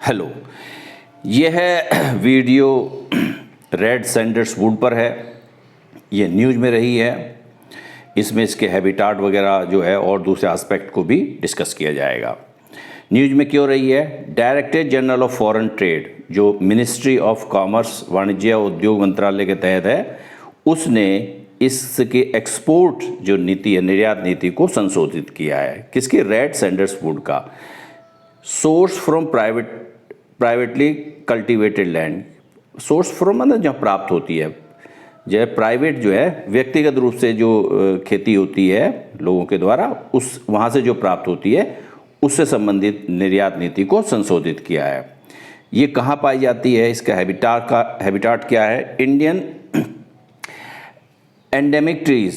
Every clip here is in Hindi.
हेलो, यह वीडियो रेड सैंडर्सवुड पर है। ये न्यूज़ में रही है। इसमें इसके हैबिटाट वगैरह जो है और दूसरे एस्पेक्ट को भी डिस्कस किया जाएगा। न्यूज़ में क्यों रही है? Director general of foreign trade, जो मिनिस्ट्री ऑफ कॉमर्स वाणिज्य उद्योग मंत्रालय के तहत है, उसने इसके एक्सपोर्ट जो नीति है, निर्यात नीति को संशोधित किया है। किसकी? रेड सैंडर्सवुड का। Source from privately cultivated land. Source from मतलब जहाँ प्राप्त होती है, जो है प्राइवेट जो है व्यक्तिगत रूप से जो खेती होती है लोगों के द्वारा, उस वहाँ से जो प्राप्त होती है उससे संबंधित निर्यात नीति को संशोधित किया है। ये कहाँ पाई जाती है? इसका हैबिटाट क्या है? इंडियन एंडेमिक ट्रीज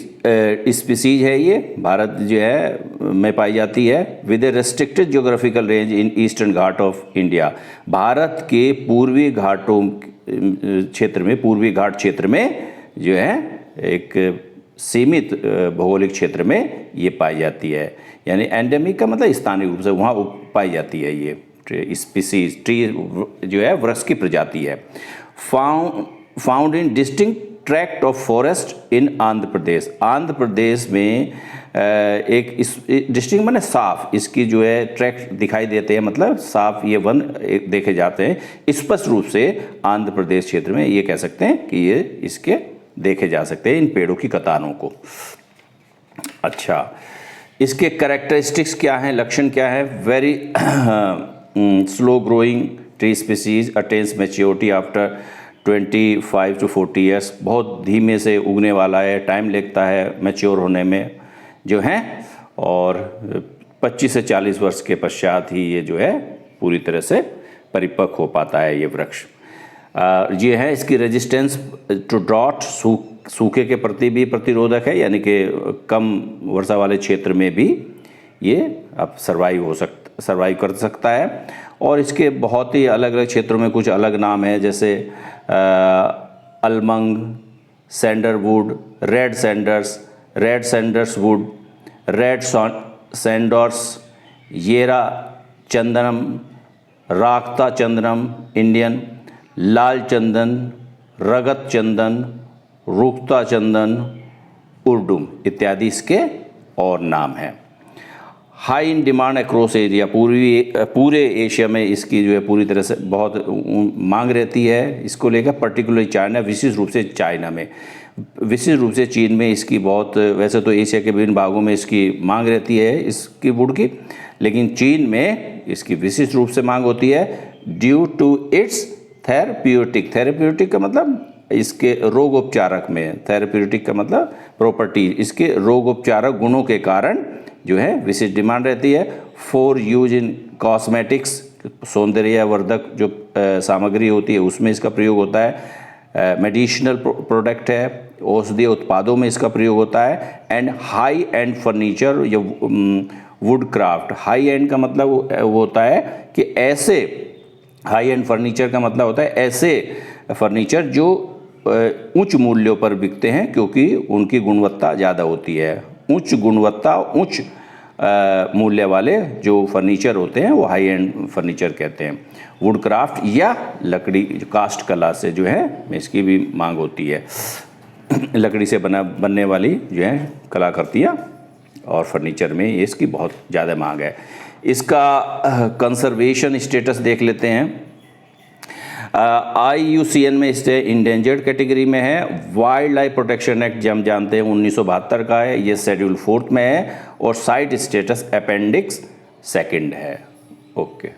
स्पीसीज है। ये भारत जो है में पाई जाती है। With A restricted geographical range in eastern Ghat of India. Bharat के पूर्वी घाटों क्षेत्र में, पूर्वी घाट क्षेत्र में जो है एक सीमित भौगोलिक क्षेत्र में ये पाई जाती है। यानी एंडेमिक का मतलब स्थानीय रूप से वहाँ पाई जाती है। ये स्पीसीज ट्री जो है वृक्ष की प्रजाति है। Found in distinct tract of forest in Andhra Pradesh. Andhra Pradesh में एक डिस्ट्रिक्ट माने साफ, इसकी जो है ट्रैक्ट दिखाई देते हैं, मतलब साफ ये वन देखे जाते हैं स्पष्ट रूप से। आंध्र प्रदेश क्षेत्र में ये कह सकते हैं कि ये इसके देखे जा सकते हैं, इन पेड़ों की कतारों को। अच्छा, इसके कैरेक्टरिस्टिक्स क्या हैं, लक्षण क्या है? Very slow growing tree species attains maturity after 25 to 40 years. बहुत धीमे से उगने वाला है, टाइम लगता है मैच्योर होने में जो है, और 25 से 40 वर्ष के पश्चात ही ये जो है पूरी तरह से परिपक्व हो पाता है ये वृक्ष। ये है इसकी रेजिस्टेंस टू ड्रॉट, सूखे के प्रति भी प्रतिरोधक है, यानी कि कम वर्षा वाले क्षेत्र में भी ये अब सर्वाइव कर सकता है। और इसके बहुत ही अलग अलग क्षेत्रों में कुछ अलग नाम है, जैसे अलमंग, सैंडरवुड, रेड सैंडर्सवुड, रेड सैंडर्स, येरा चंदनम, राक्ता चंदनम इंडियन, लाल चंदन, रगत चंदन, रुक्ता चंदन, उर्डुम इत्यादि इसके और नाम हैं। High in demand across area, पूरे एशिया में इसकी जो है पूरी तरह से बहुत मांग रहती है इसको लेकर। पर्टिकुलरली चाइना, विशेष रूप से चाइना में, विशेष रूप से चीन में इसकी बहुत, वैसे तो एशिया के विभिन्न भागों में इसकी मांग रहती है इसकी वुड की, लेकिन चीन में इसकी विशेष रूप से मांग होती है ड्यू टू इट्स थेरेप्यूटिक का मतलब इसके रोगोपचारक में, थेरेप्यूटिक का मतलब प्रॉपर्टी, इसके रोगोपचारक गुणों के कारण जो है विशेष डिमांड रहती है। फॉर यूज इन कॉस्मेटिक्स, सौंदर्यवर्धक जो सामग्री होती है उसमें इसका प्रयोग होता है। मेडिसिनल प्रोडक्ट है, औषधीय उत्पादों में इसका प्रयोग होता है। एंड हाई एंड फर्नीचर या वुड क्राफ्ट। हाई एंड का मतलब वो होता है कि ऐसे, हाई एंड फर्नीचर का मतलब होता है ऐसे फर्नीचर जो उच्च मूल्यों पर बिकते हैं, क्योंकि उनकी गुणवत्ता ज़्यादा होती है। उच्च गुणवत्ता, उच्च मूल्य वाले जो फर्नीचर होते हैं वो हाई एंड फर्नीचर कहते हैं। वुड क्राफ्ट या लकड़ी कास्ट कला से जो है इसकी भी मांग होती है। लकड़ी से बनने वाली जो है कलाकृतियाँ और फर्नीचर में इसकी बहुत ज़्यादा मांग है। इसका कंजर्वेशन स्टेटस देख लेते हैं। IUCN में इससे इंडेंजर्ड कैटेगरी में है। वाइल्ड लाइफ प्रोटेक्शन एक्ट जो हम जानते हैं 1972 का है, ये शेड्यूल 4 में है, और साइट स्टेटस अपेंडिक्स 2 है। ओके।